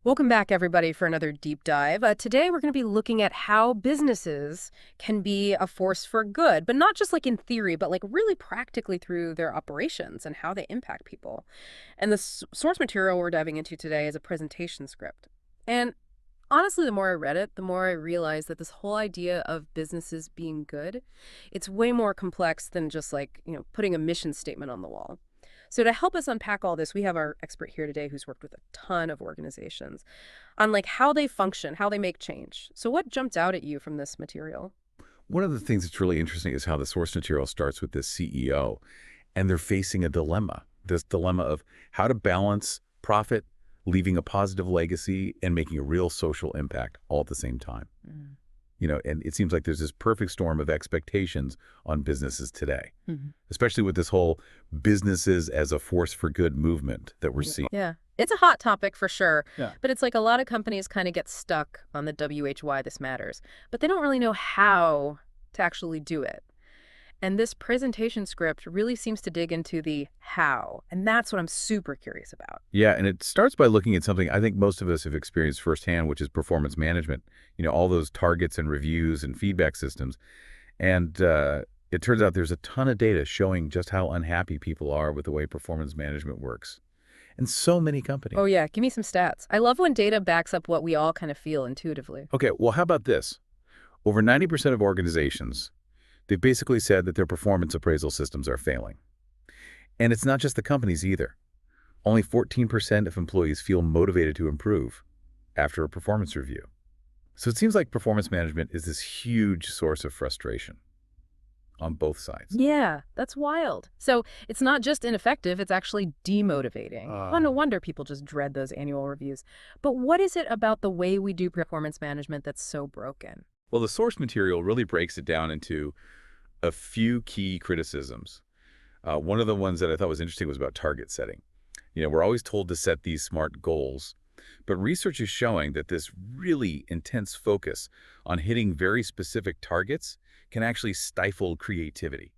Welcome back, everybody, for another deep dive. Today, we're going to be looking at how businesses can be a force for good, but not just like in theory, but like really practically through their operations and how they impact people. And the source material we're diving into today is a presentation script. And honestly, the more I read it, the more I realized that this whole idea of businesses being good, it's way more complex than just like, putting a mission statement on the wall. So to help us unpack all this, we have our expert here today who's worked with a ton of organizations on like how they function, how they make change. So what jumped out at you from this material? One of the things that's really interesting is how the source material starts with this CEO, and they're facing a dilemma. This dilemma of how to balance profit, leaving a positive legacy, and making a real social impact all at the same time. Mm. And it seems like there's this perfect storm of expectations on businesses today, Mhm. especially with this whole businesses as a force for good movement that we're seeing. Yeah, it's a hot topic for sure. Yeah. But it's like a lot of companies kind of get stuck on the WHY this matters, but they don't really know how to actually do it. And this presentation script really seems to dig into the how. And that's what I'm super curious about. Yeah, and it starts by looking at something I think most of us have experienced firsthand, which is performance management. All those targets and reviews and feedback systems. And it turns out there's a ton of data showing just how unhappy people are with the way performance management works. And so many companies. Oh, yeah. Give me some stats. I love when data backs up what we all kind of feel intuitively. Okay, well, how about this? Over 90% of organizations, they've basically said that their performance appraisal systems are failing. And it's not just the companies either. Only 14% of employees feel motivated to improve after a performance review. So it seems like performance management is this huge source of frustration on both sides. Yeah, that's wild. So it's not just ineffective, it's actually demotivating. Oh, no wonder people just dread those annual reviews. But what is it about the way we do performance management that's so broken? Well, the source material really breaks it down into a few key criticisms. One of the ones that I thought was interesting was about target setting. We're always told to set these SMART goals, but research is showing that this really intense focus on hitting very specific targets can actually stifle creativity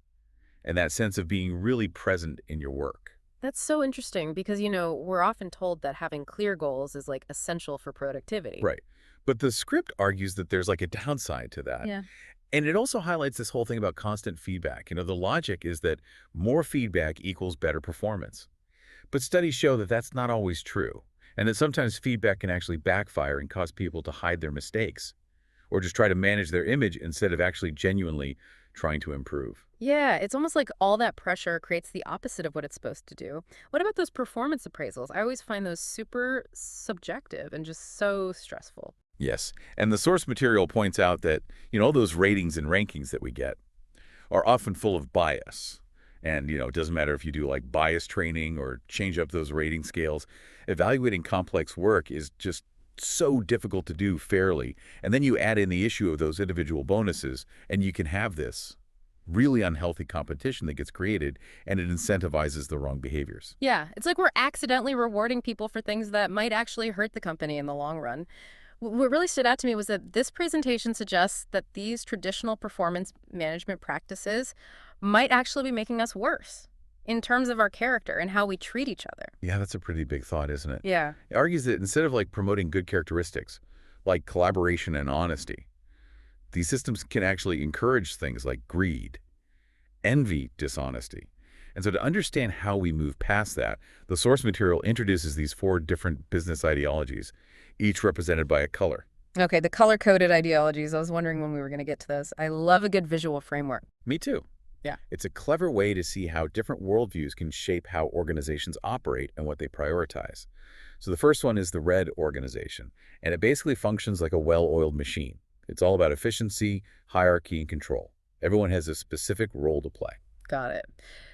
and that sense of being really present in your work. That's so interesting because, we're often told that having clear goals is like essential for productivity. Right. But the script argues that there's like a downside to that. Yeah. And it also highlights this whole thing about constant feedback. The logic is that more feedback equals better performance. But studies show that that's not always true, and that sometimes feedback can actually backfire and cause people to hide their mistakes, or just try to manage their image instead of actually genuinely trying to improve. Yeah, it's almost like all that pressure creates the opposite of what it's supposed to do. What about those performance appraisals? I always find those super subjective and just so stressful. Yes, and the source material points out that, all those ratings and rankings that we get are often full of bias. And, it doesn't matter if you do like bias training or change up those rating scales. Evaluating complex work is just so difficult to do fairly. And then you add in the issue of those individual bonuses, and you can have this really unhealthy competition that gets created, and it incentivizes the wrong behaviors. Yeah, it's like we're accidentally rewarding people for things that might actually hurt the company in the long run. What really stood out to me was that this presentation suggests that these traditional performance management practices might actually be making us worse in terms of our character and how we treat each other. Yeah, that's a pretty big thought, isn't it? Yeah. It argues that instead of like promoting good characteristics, like collaboration and honesty, these systems can actually encourage things like greed, envy, dishonesty. And so to understand how we move past that, the source material introduces these 4 different business ideologies, each represented by a color. Okay, the color-coded ideologies. I was wondering when we were going to get to those. I love a good visual framework. Me too. Yeah. It's a clever way to see how different worldviews can shape how organizations operate and what they prioritize. So the first one is the red organization, and it basically functions like a well-oiled machine. It's all about efficiency, hierarchy, and control. Everyone has a specific role to play. Got it.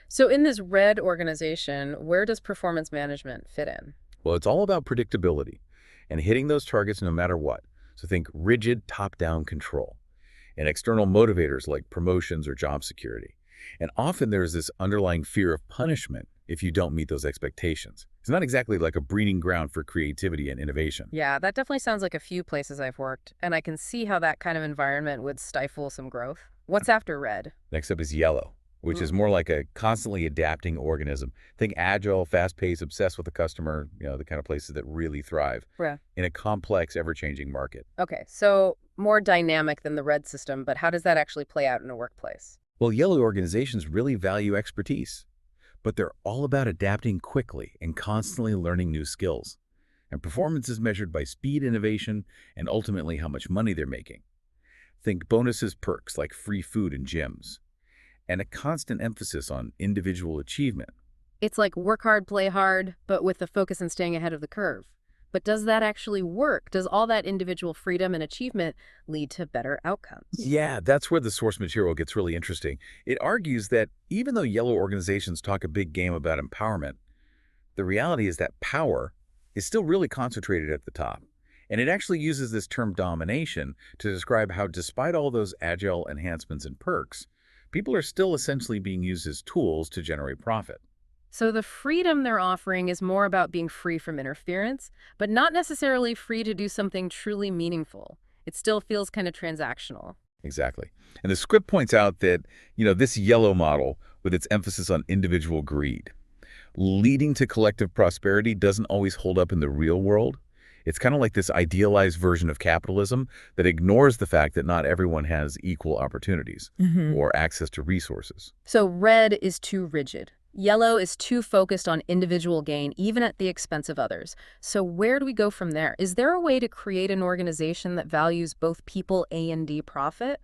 So in this red organization, where does performance management fit in? Well, it's all about predictability and hitting those targets no matter what. So think rigid top-down control and external motivators like promotions or job security. And often there's this underlying fear of punishment if you don't meet those expectations. It's not exactly like a breeding ground for creativity and innovation. Yeah, that definitely sounds like a few places I've worked, and I can see how that kind of environment would stifle some growth. What's after red? Next up is yellow. which is more like a constantly adapting organism. Think agile, fast-paced, obsessed with the customer, the kind of places that really thrive Yeah. in a complex, ever-changing market. Okay, so more dynamic than the red system, but how does that actually play out in a workplace? Well, yellow organizations really value expertise, but they're all about adapting quickly and constantly learning new skills. And performance is measured by speed, innovation, and ultimately how much money they're making. Think bonuses, perks like free food and gyms, and a constant emphasis on individual achievement. It's like work hard, play hard, but with the focus on staying ahead of the curve. But does that actually work? Does all that individual freedom and achievement lead to better outcomes? Yeah, that's where the source material gets really interesting. It argues that even though yellow organizations talk a big game about empowerment, the reality is that power is still really concentrated at the top. And it actually uses this term domination to describe how despite all those agile enhancements and perks, people are still essentially being used as tools to generate profit. So the freedom they're offering is more about being free from interference, but not necessarily free to do something truly meaningful. It still feels kind of transactional. Exactly. And the script points out that, this yellow model with its emphasis on individual greed, leading to collective prosperity doesn't always hold up in the real world. It's kind of like this idealized version of capitalism that ignores the fact that not everyone has equal opportunities or access to resources. So red is too rigid. Yellow is too focused on individual gain, even at the expense of others. So where do we go from there? Is there a way to create an organization that values both people and profit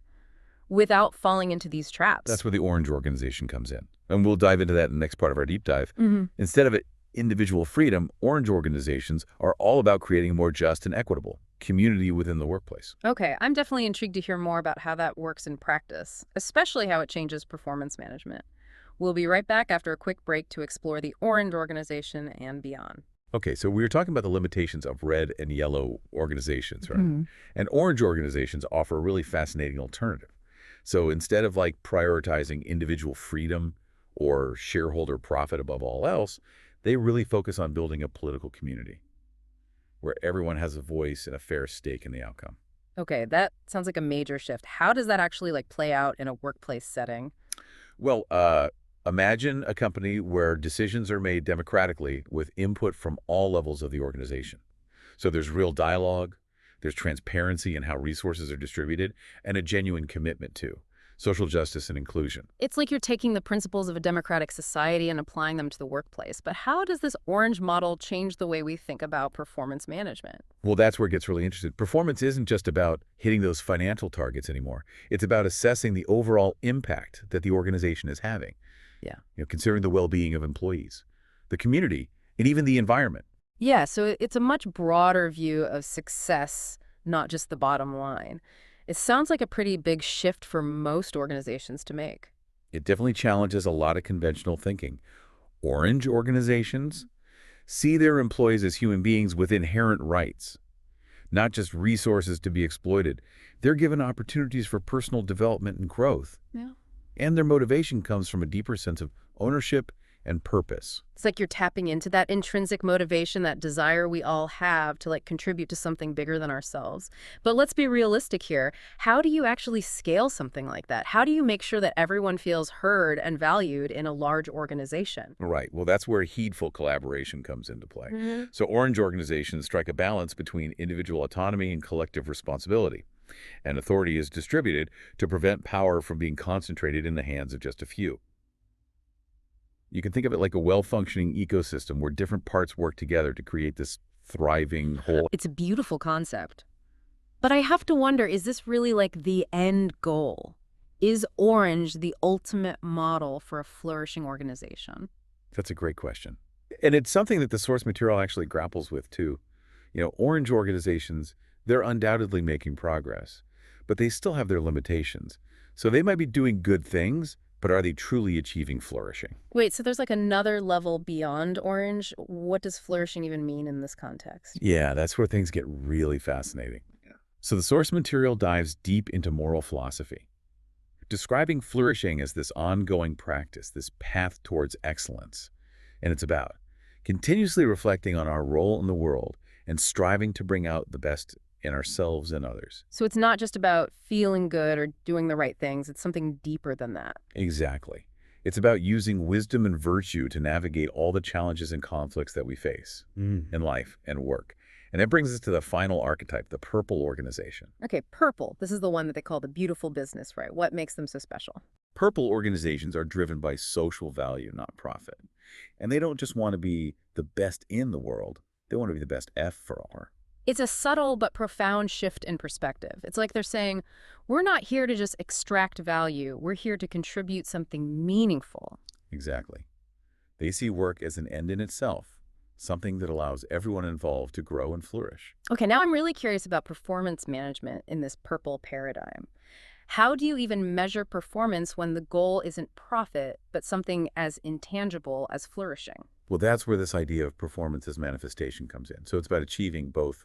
without falling into these traps? That's where the orange organization comes in. And we'll dive into that in the next part of our deep dive. Instead of individual freedom, orange organizations are all about creating a more just and equitable community within the workplace. Okay, I'm definitely intrigued to hear more about how that works in practice, especially how it changes performance management. We'll be right back after a quick break to explore the orange organization and beyond. Okay, so we were talking about the limitations of red and yellow organizations, right? And orange organizations offer a really fascinating alternative. So instead of prioritizing individual freedom or shareholder profit above all else, they really focus on building a political community where everyone has a voice and a fair stake in the outcome. Okay, that sounds like a major shift. How does that actually play out in a workplace setting? Well, imagine a company where decisions are made democratically with input from all levels of the organization. So there's real dialogue, there's transparency in how resources are distributed, and a genuine commitment to social justice and inclusion. It's like you're taking the principles of a democratic society and applying them to the workplace. But how does this orange model change the way we think about performance management? Well, that's where it gets really interesting. Performance isn't just about hitting those financial targets anymore. It's about assessing the overall impact that the organization is having. Yeah. Considering the well-being of employees, the community, and even the environment. Yeah, so it's a much broader view of success, not just the bottom line. It sounds like a pretty big shift for most organizations to make. It definitely challenges a lot of conventional thinking. Orange organizations see their employees as human beings with inherent rights, not just resources to be exploited. They're given opportunities for personal development and growth. Yeah. And their motivation comes from a deeper sense of ownership and purpose. It's like you're tapping into that intrinsic motivation, that desire we all have to contribute to something bigger than ourselves. But let's be realistic here. How do you actually scale something like that? How do you make sure that everyone feels heard and valued in a large organization? Right. Well, that's where heedful collaboration comes into play. So orange organizations strike a balance between individual autonomy and collective responsibility. And authority is distributed to prevent power from being concentrated in the hands of just a few. You can think of it like a well-functioning ecosystem where different parts work together to create this thriving whole. It's a beautiful concept. But I have to wonder, is this really the end goal? Is orange the ultimate model for a flourishing organization? That's a great question. And it's something that the source material actually grapples with too. Orange organizations, they're undoubtedly making progress, but they still have their limitations. So they might be doing good things, but are they truly achieving flourishing? Wait, so there's another level beyond orange? What does flourishing even mean in this context? Yeah, that's where things get really fascinating. So the source material dives deep into moral philosophy, describing flourishing as this ongoing practice, this path towards excellence. And it's about continuously reflecting on our role in the world and striving to bring out the best in ourselves and others. So it's not just about feeling good or doing the right things. It's something deeper than that. Exactly. It's about using wisdom and virtue to navigate all the challenges and conflicts that we face Mm. in life and work. And that brings us to the final archetype, the purple organization. Okay, purple. This is the one that they call the beautiful business, right? What makes them so special? Purple organizations are driven by social value, not profit. And they don't just want to be the best in the world, they want to be the best F for R. It's a subtle but profound shift in perspective. It's like they're saying, we're not here to just extract value. We're here to contribute something meaningful. Exactly. They see work as an end in itself, something that allows everyone involved to grow and flourish. Okay, now I'm really curious about performance management in this purple paradigm. How do you even measure performance when the goal isn't profit, but something as intangible as flourishing? Well, that's where this idea of performance as manifestation comes in. So it's about achieving both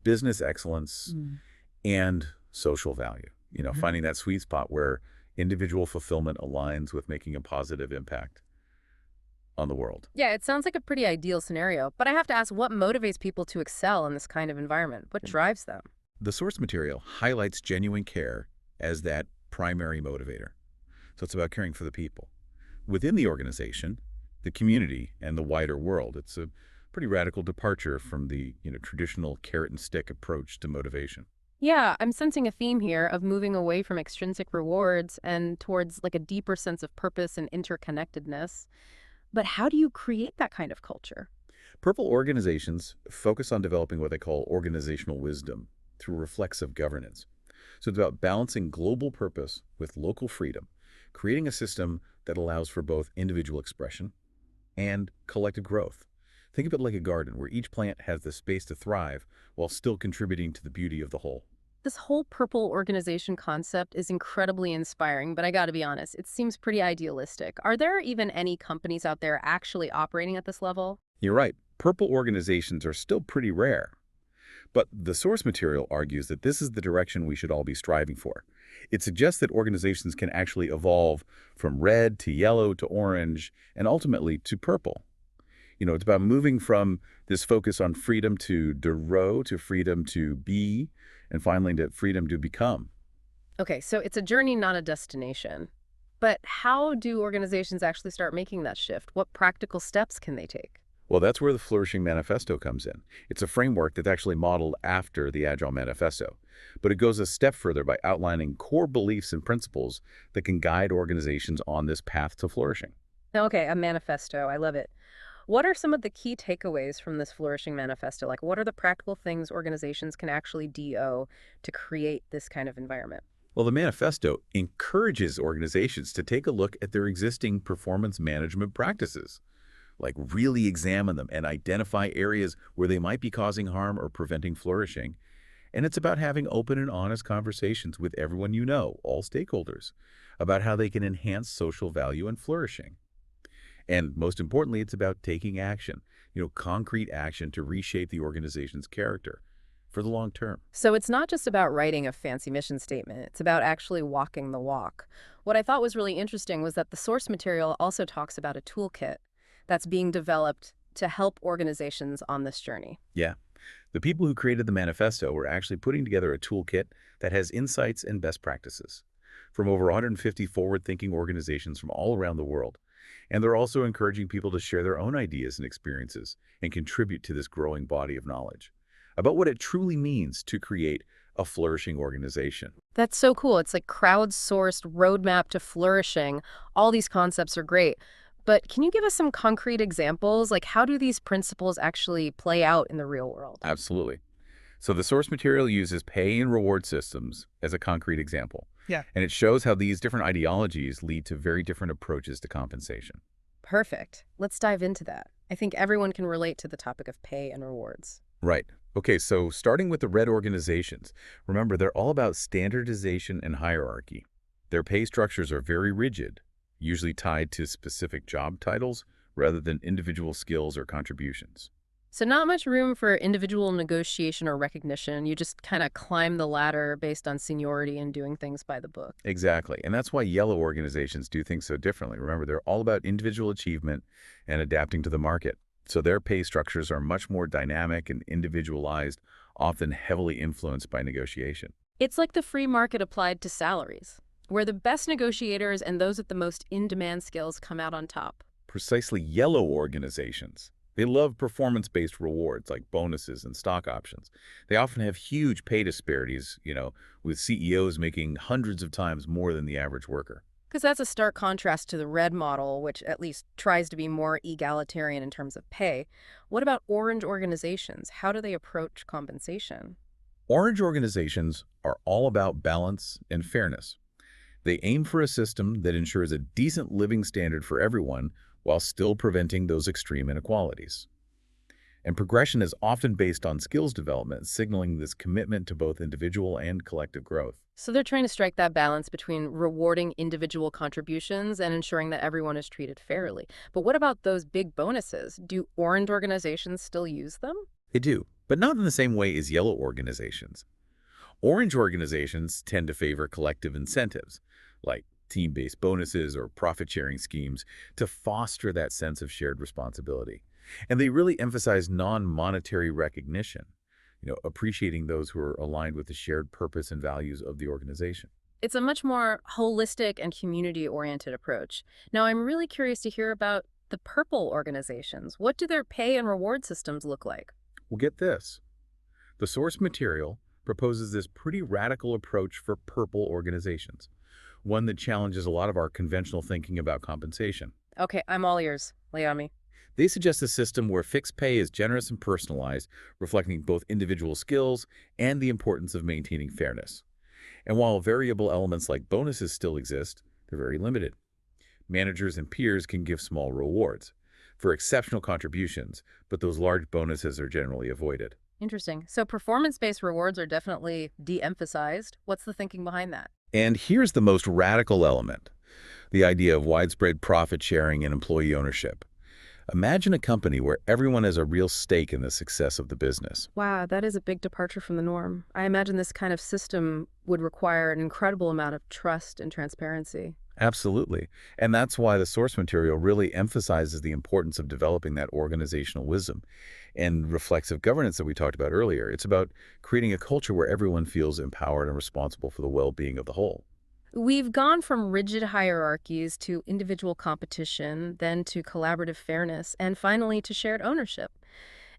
business excellence Mm. and social value. Mhm. Finding that sweet spot where individual fulfillment aligns with making a positive impact on the world. Yeah, it sounds like a pretty ideal scenario, but I have to ask, what motivates people to excel in this kind of environment? What drives them? The source material highlights genuine care as that primary motivator. So it's about caring for the people. Within the organization, the community, and the wider world, it's a pretty radical departure from the traditional carrot and stick approach to motivation. Yeah, I'm sensing a theme here of moving away from extrinsic rewards and towards like a deeper sense of purpose and interconnectedness. But how do you create that kind of culture? Purple organizations focus on developing what they call organizational wisdom through reflexive governance. So it's about balancing global purpose with local freedom, creating a system that allows for both individual expression and collective growth. Think of it like a garden where each plant has the space to thrive while still contributing to the beauty of the whole. This whole purple organization concept is incredibly inspiring, but I gotta be honest, it seems pretty idealistic. Are there even any companies out there actually operating at this level? You're right, purple organizations are still pretty rare. But the source material argues that this is the direction we should all be striving for. It suggests that organizations can actually evolve from red to yellow to orange and ultimately to purple. It's about moving from this focus on freedom to de to freedom to be, and finally to freedom to become. Okay, so it's a journey, not a destination. But how do organizations actually start making that shift? What practical steps can they take? Well, that's where the Flourishing Manifesto comes in. It's a framework that's actually modeled after the Agile Manifesto, but it goes a step further by outlining core beliefs and principles that can guide organizations on this path to flourishing. Okay, a manifesto. I love it. What are some of the key takeaways from this Flourishing Manifesto? Like, what are the practical things organizations can actually do to create this kind of environment? Well, the manifesto encourages organizations to take a look at their existing performance management practices, like really examine them and identify areas where they might be causing harm or preventing flourishing. And it's about having open and honest conversations with everyone all stakeholders, about how they can enhance social value and flourishing. And most importantly, it's about taking action, concrete action to reshape the organization's character for the long term. So it's not just about writing a fancy mission statement, it's about actually walking the walk. What I thought was really interesting was that the source material also talks about a toolkit that's being developed to help organizations on this journey. Yeah. The people who created the manifesto were actually putting together a toolkit that has insights and best practices from over 150 forward-thinking organizations from all around the world. And they're also encouraging people to share their own ideas and experiences and contribute to this growing body of knowledge about what it truly means to create a flourishing organization. That's so cool. It's like crowdsourced roadmap to flourishing. All these concepts are great. But can you give us some concrete examples? Like, how do these principles actually play out in the real world? Absolutely. So the source material uses pay and reward systems as a concrete example. Yeah. And it shows how these different ideologies lead to very different approaches to compensation. Perfect. Let's dive into that. I think everyone can relate to the topic of pay and rewards. Right. Okay, so starting with the red organizations, remember they're all about standardization and hierarchy. Their pay structures are very rigid, usually tied to specific job titles rather than individual skills or contributions. So not much room for individual negotiation or recognition. You just kind of climb the ladder based on seniority and doing things by the book. Exactly. And that's why yellow organizations do things so differently. Remember, they're all about individual achievement and adapting to the market. So their pay structures are much more dynamic and individualized, often heavily influenced by negotiation. It's like the free market applied to salaries. Where the best negotiators and those with the most in-demand skills come out on top. Precisely yellow organizations. They love performance-based rewards like bonuses and stock options. They often have huge pay disparities, with CEOs making hundreds of times more than the average worker. Because that's a stark contrast to the red model, which at least tries to be more egalitarian in terms of pay. What about orange organizations? How do they approach compensation? Orange organizations are all about balance and fairness. They aim for a system that ensures a decent living standard for everyone while still preventing those extreme inequalities. And progression is often based on skills development, signaling this commitment to both individual and collective growth. So they're trying to strike that balance between rewarding individual contributions and ensuring that everyone is treated fairly. But what about those big bonuses? Do orange organizations still use them? They do, but not in the same way as yellow organizations. Orange organizations tend to favor collective incentives, like team-based bonuses or profit-sharing schemes, to foster that sense of shared responsibility. And they really emphasize non-monetary recognition, appreciating those who are aligned with the shared purpose and values of the organization. It's a much more holistic and community-oriented approach. Now, I'm really curious to hear about the purple organizations. What do their pay and reward systems look like? Well, get this. The source material proposes this pretty radical approach for purple organizations, one that challenges a lot of our conventional thinking about compensation. Okay, I'm all ears. Lay on me. They suggest a system where fixed pay is generous and personalized, reflecting both individual skills and the importance of maintaining fairness. And while variable elements like bonuses still exist, they're very limited. Managers and peers can give small rewards for exceptional contributions, but those large bonuses are generally avoided. Interesting. So performance-based rewards are definitely de-emphasized. What's the thinking behind that? And here's the most radical element, the idea of widespread profit sharing and employee ownership. Imagine a company where everyone has a real stake in the success of the business. Wow, that is a big departure from the norm. I imagine this kind of system would require an incredible amount of trust and transparency. Absolutely. And that's why the source material really emphasizes the importance of developing that organizational wisdom and reflexive governance that we talked about earlier. It's about creating a culture where everyone feels empowered and responsible for the well-being of the whole. We've gone from rigid hierarchies to individual competition, then to collaborative fairness, and finally to shared ownership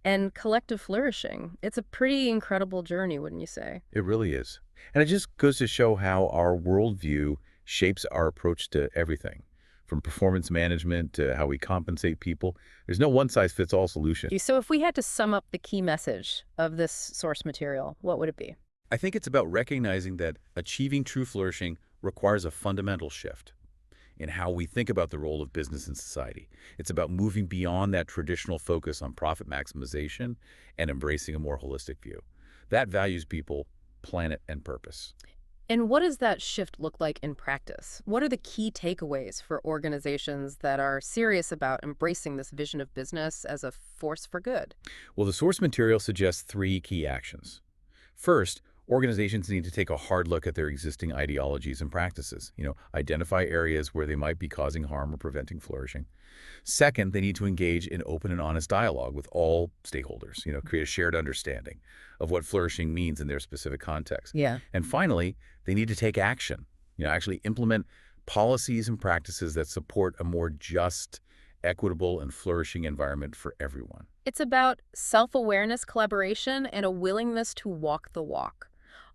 and collective flourishing. It's a pretty incredible journey, wouldn't you say? It really is. And it just goes to show how our worldview shapes our approach to everything, from performance management to how we compensate people. There's no one-size-fits-all solution. So if we had to sum up the key message of this source material, what would it be? I think it's about recognizing that achieving true flourishing requires a fundamental shift in how we think about the role of business in society. It's about moving beyond that traditional focus on profit maximization and embracing a more holistic view. That values people, planet, and purpose. And what does that shift look like in practice? What are the key takeaways for organizations that are serious about embracing this vision of business as a force for good? Well, the source material suggests three key actions. First, organizations need to take a hard look at their existing ideologies and practices, identify areas where they might be causing harm or preventing flourishing. Second, they need to engage in open and honest dialogue with all stakeholders, create a shared understanding of what flourishing means in their specific context. Yeah. And finally, they need to take action, actually implement policies and practices that support a more just, equitable, and flourishing environment for everyone. It's about self-awareness, collaboration, and a willingness to walk the walk.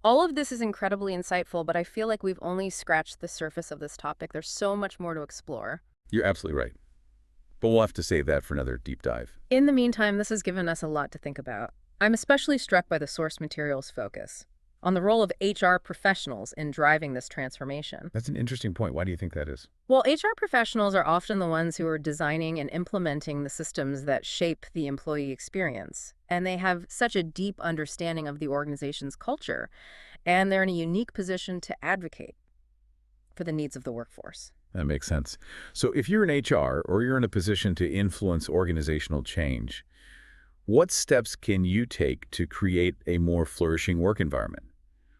All of this is incredibly insightful, but I feel like we've only scratched the surface of this topic. There's so much more to explore. You're absolutely right. But we'll have to save that for another deep dive. In the meantime, this has given us a lot to think about. I'm especially struck by the source material's focus on the role of HR professionals in driving this transformation. That's an interesting point. Why do you think that is? Well, HR professionals are often the ones who are designing and implementing the systems that shape the employee experience. And they have such a deep understanding of the organization's culture, and they're in a unique position to advocate for the needs of the workforce. That makes sense. So if you're in HR or you're in a position to influence organizational change, what steps can you take to create a more flourishing work environment?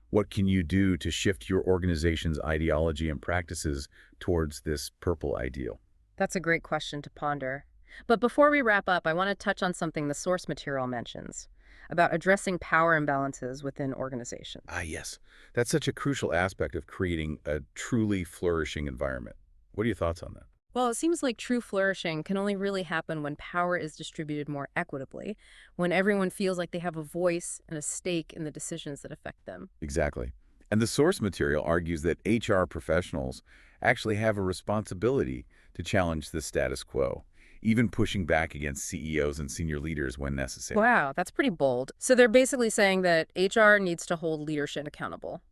What can you do to shift your organization's ideology and practices towards this purple ideal? That's a great question to ponder. But before we wrap up, I want to touch on something the source material mentions about addressing power imbalances within organizations. Ah, yes. That's such a crucial aspect of creating a truly flourishing environment. What are your thoughts on that? Well, it seems like true flourishing can only really happen when power is distributed more equitably, when everyone feels like they have a voice and a stake in the decisions that affect them. Exactly. And the source material argues that HR professionals actually have a responsibility to challenge the status quo, even pushing back against CEOs and senior leaders when necessary. Wow, that's pretty bold. So they're basically saying that HR needs to hold leadership accountable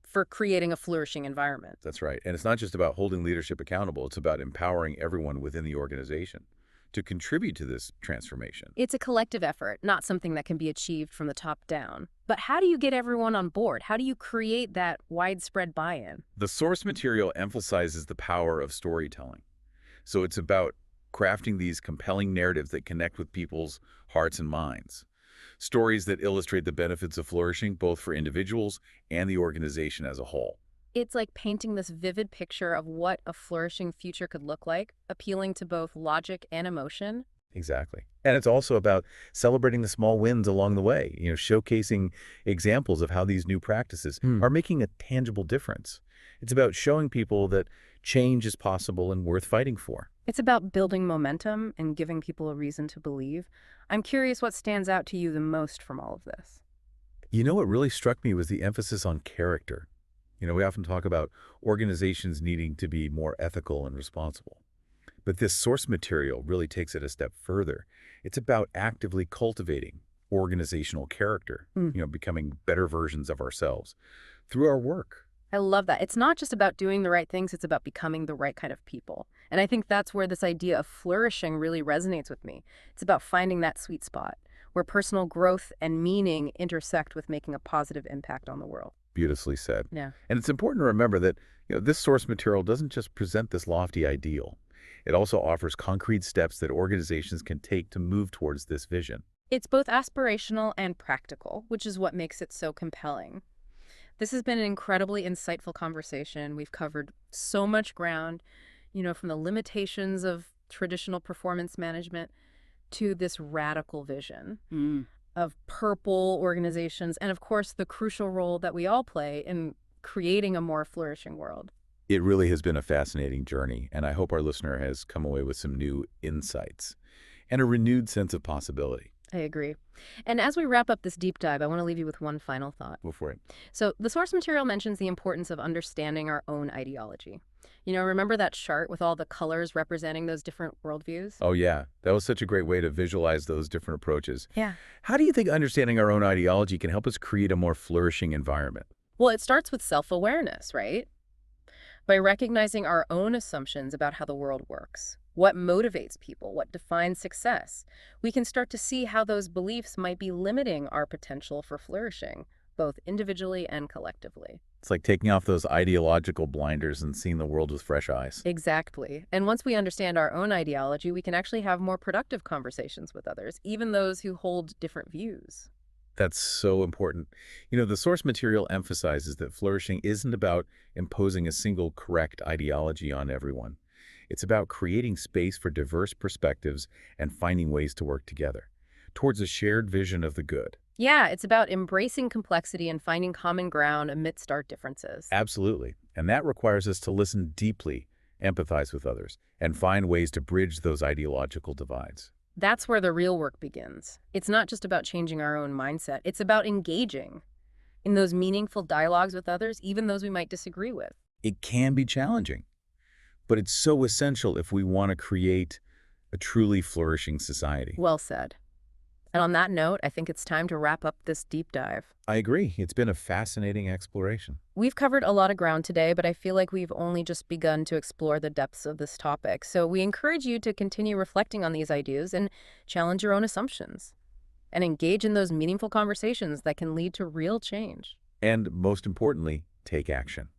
for creating a flourishing environment. That's right. And it's not just about holding leadership accountable, it's about empowering everyone within the organization to contribute to this transformation. It's a collective effort, not something that can be achieved from the top down. But how do you get everyone on board? How do you create that widespread buy-in? The source material emphasizes the power of storytelling. So it's about crafting these compelling narratives that connect with people's hearts and minds. Stories that illustrate the benefits of flourishing both for individuals and the organization as a whole. It's like painting this vivid picture of what a flourishing future could look like, appealing to both logic and emotion. Exactly. And it's also about celebrating the small wins along the way, showcasing examples of how these new practices are making a tangible difference. It's about showing people that change is possible and worth fighting for. It's about building momentum and giving people a reason to believe. I'm curious what stands out to you the most from all of this. What really struck me was the emphasis on character. We often talk about organizations needing to be more ethical and responsible. But this source material really takes it a step further. It's about actively cultivating organizational character, becoming better versions of ourselves through our work. I love that. It's not just about doing the right things, it's about becoming the right kind of people. And I think that's where this idea of flourishing really resonates with me. It's about finding that sweet spot where personal growth and meaning intersect with making a positive impact on the world. Beautifully said. Yeah. And it's important to remember that this source material doesn't just present this lofty ideal. It also offers concrete steps that organizations can take to move towards this vision. It's both aspirational and practical, which is what makes it so compelling. This has been an incredibly insightful conversation. We've covered so much ground, from the limitations of traditional performance management to this radical vision of purple organizations, and of course, the crucial role that we all play in creating a more flourishing world. It really has been a fascinating journey, and I hope our listener has come away with some new insights and a renewed sense of possibility. I agree. And as we wrap up this deep dive, I want to leave you with one final thought. Go for it. So the source material mentions the importance of understanding our own ideology. Remember that chart with all the colors representing those different worldviews? Oh, yeah. That was such a great way to visualize those different approaches. Yeah. How do you think understanding our own ideology can help us create a more flourishing environment? Well, it starts with self-awareness, right? By recognizing our own assumptions about how the world works, what motivates people, what defines success, we can start to see how those beliefs might be limiting our potential for flourishing, both individually and collectively. It's like taking off those ideological blinders and seeing the world with fresh eyes. Exactly. And once we understand our own ideology, we can actually have more productive conversations with others, even those who hold different views. That's so important. The source material emphasizes that flourishing isn't about imposing a single correct ideology on everyone. It's about creating space for diverse perspectives and finding ways to work together towards a shared vision of the good. Yeah, it's about embracing complexity and finding common ground amidst our differences. Absolutely. And that requires us to listen deeply, empathize with others, and find ways to bridge those ideological divides. That's where the real work begins. It's not just about changing our own mindset. It's about engaging in those meaningful dialogues with others, even those we might disagree with. It can be challenging, but it's so essential if we want to create a truly flourishing society. Well said. And on that note, I think it's time to wrap up this deep dive. I agree. It's been a fascinating exploration. We've covered a lot of ground today, but I feel like we've only just begun to explore the depths of this topic. So we encourage you to continue reflecting on these ideas and challenge your own assumptions and engage in those meaningful conversations that can lead to real change. And most importantly, take action.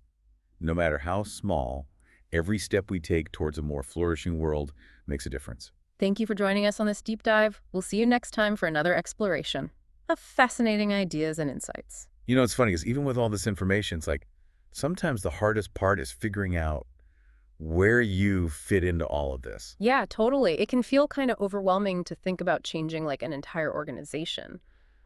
No matter how small, every step we take towards a more flourishing world makes a difference. Thank you for joining us on this deep dive. We'll see you next time for another exploration of fascinating ideas and insights. It's funny because even with all this information, it's like sometimes the hardest part is figuring out where you fit into all of this. Yeah, totally. It can feel kind of overwhelming to think about changing like an entire organization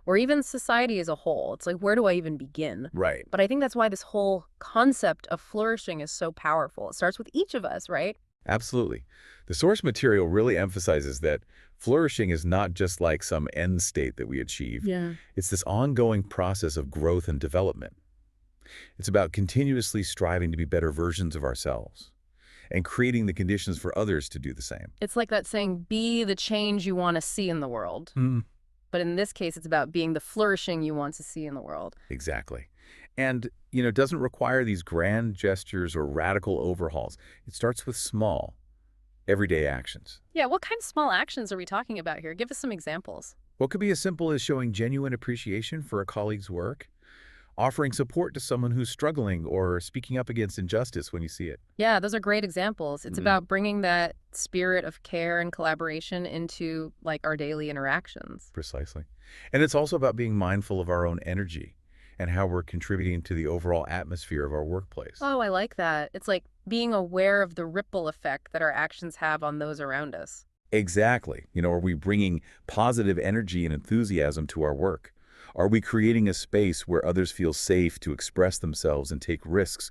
or even society as a whole. It's like, where do I even begin? Right. But I think that's why this whole concept of flourishing is so powerful. It starts with each of us, right? Absolutely. The source material really emphasizes that flourishing is not just like some end state that we achieve. Yeah. It's this ongoing process of growth and development. It's about continuously striving to be better versions of ourselves and creating the conditions for others to do the same. It's like that saying, be the change you want to see in the world. Mm. But in this case, it's about being the flourishing you want to see in the world. Exactly. And, it doesn't require these grand gestures or radical overhauls. It starts with small, everyday actions. Yeah, what kind of small actions are we talking about here? Give us some examples. What could be as simple as showing genuine appreciation for a colleague's work, offering support to someone who's struggling, or speaking up against injustice when you see it. Yeah, those are great examples. It's Mm, about bringing that spirit of care and collaboration into like our daily interactions. precisely. And it's also about being mindful of our own energy and how we're contributing to the overall atmosphere of our workplace. Oh, I like that. It's like being aware of the ripple effect that our actions have on those around us. Exactly. Are we bringing positive energy and enthusiasm to our work? Are we creating a space where others feel safe to express themselves and take risks?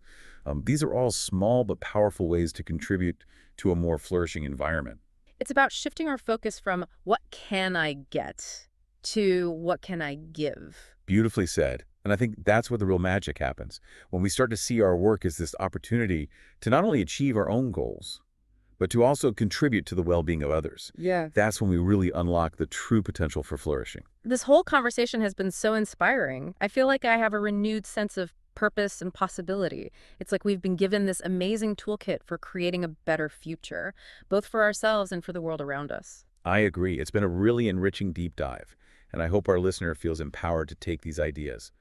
These are all small but powerful ways to contribute to a more flourishing environment. It's about shifting our focus from what can I get to what can I give. Beautifully said. And I think that's where the real magic happens, when we start to see our work as this opportunity to not only achieve our own goals, but to also contribute to the well-being of others. Yeah. That's when we really unlock the true potential for flourishing. This whole conversation has been so inspiring. I feel like I have a renewed sense of purpose and possibility. It's like we've been given this amazing toolkit for creating a better future, both for ourselves and for the world around us. I agree. It's been a really enriching deep dive, and I hope our listener feels empowered to take these ideas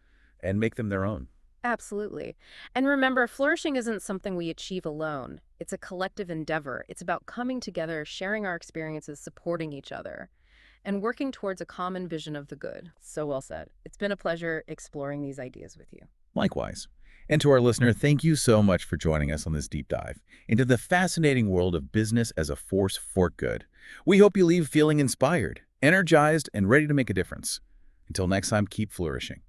and make them their own. Absolutely. And remember, flourishing isn't something we achieve alone. It's a collective endeavor. It's about coming together, sharing our experiences, supporting each other, and working towards a common vision of the good. So well said. It's been a pleasure exploring these ideas with you. Likewise. And to our listener, thank you so much for joining us on this deep dive into the fascinating world of business as a force for good. We hope you leave feeling inspired, energized, and ready to make a difference. Until next time, keep flourishing.